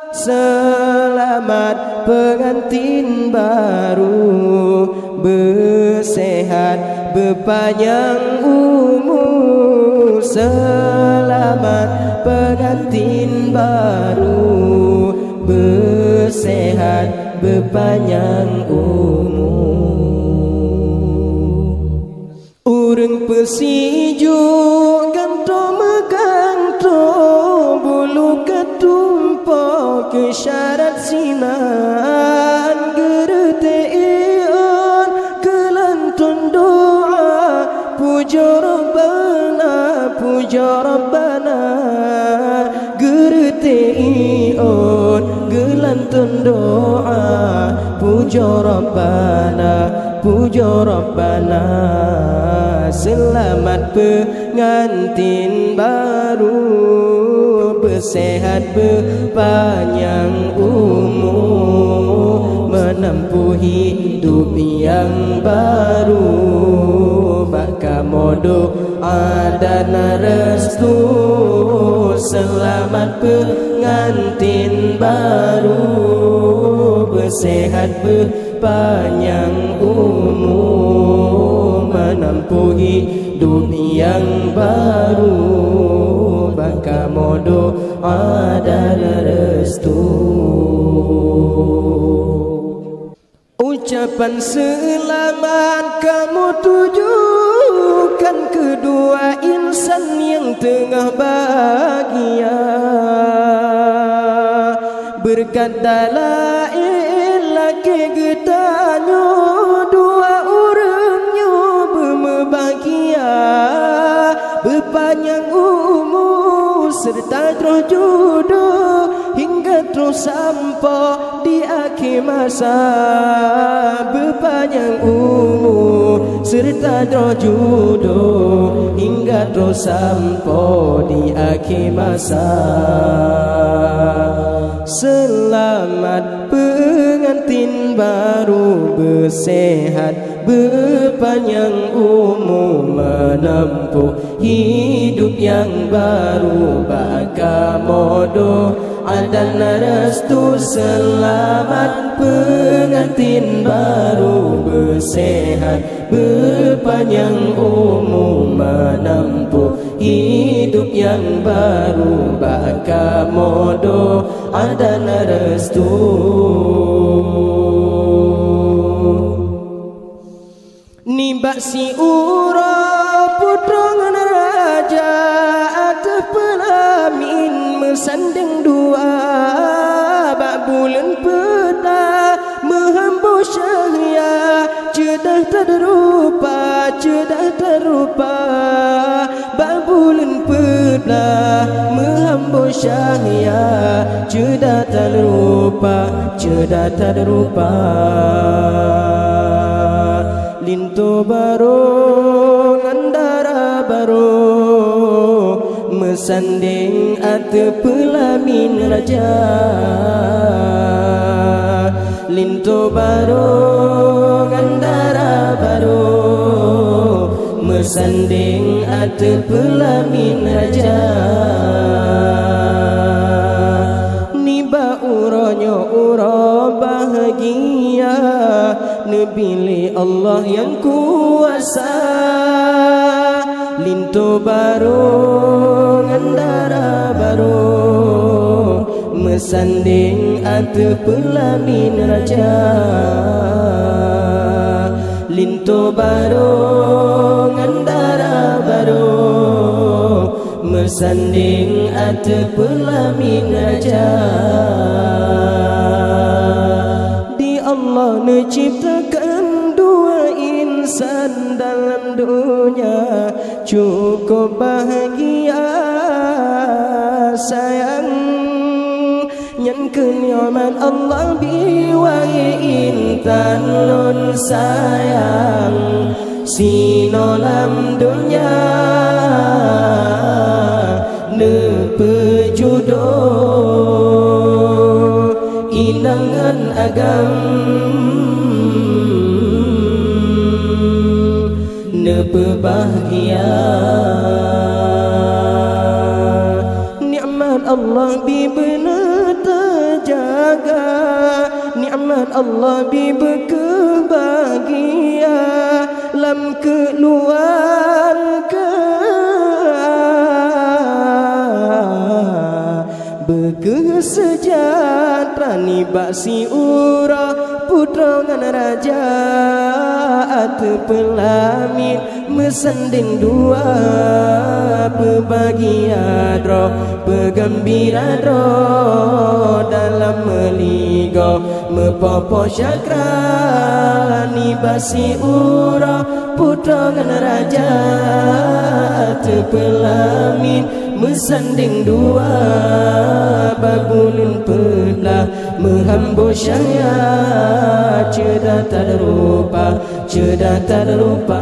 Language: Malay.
Selamat pengantin baru, bersehat berpanjang umur. Selamat pengantin baru, bersehat berpanjang umur. Urang persijuk ganto meganto, bulu ketumpo kesyarat sinan. Gerteon kelantun doa, puja Rabbana, puja Rabbana. Gerteon kelantun doa, puja Rabbana, puja Rabbana. Selamat pengantin baru, bersehat berpanjang umur, menempuh hidup yang baru. Baka modo dan restu. Selamat pengantin baru, bersehat berpanjang umur, menempuh hidup yang baru. Baka modo dan restu. Ucapan selamat kamu tujukan kedua insan yang tengah bahagia. Berkat la ilaha getanyo, dua orangnya berbahagia, berpanjang umur serta terus jodoh hingga terus sampai di akhir masa. Berpanjang umur serta terus jodoh hingga terus sampai di akhir masa. Selamat pengantin baru, bersehat berpanjang umur, menempuh hidup yang baru. Baka modo dan restu. Selamat pengantin baru, bersehat berpanjang umur, menempuh hidup yang baru. Baka modo dan restu. Nibak si ura putra raja atas pelamin mesanding dua. Bak bulan peta menghambur syahya, cedah terrupa, cedah terrupa. Bak bulan peta menghambur syahya, cedah terrupa, cedah terrupa. Lintu baru ngandara baru, mesanding ate pelamin raja. Lintu baru ngandara baru, mesanding ate pelamin raja. Niba uronyo uro bahagia, nebili Allah yang kuasa. Lintu baru ngandara baru, mesanding ate pelamin raja. Lintu baru ngandara baru, mesanding ate pelamin raja. Di Allah menciptakan dua insan dalam dunia, cukup bahagia sayang. Yang kenyaman Allah biwai intan lun sayang, sinolam dunia ne pejodoh inangan agam ne pebahagia. Nikmat Allah bibena Allah bi berkebahagia lam keluarga berkesejahtera ni baksi ura putra ngan raja ate pelamin mesending dua berbahagia dro bergembira dro dalam meligo mepopo syakra ni basi ura putra ngan raja ate pelamin mesanding dua bagulun pelah menghambo syaya cedah tak rupa cedah tak rupa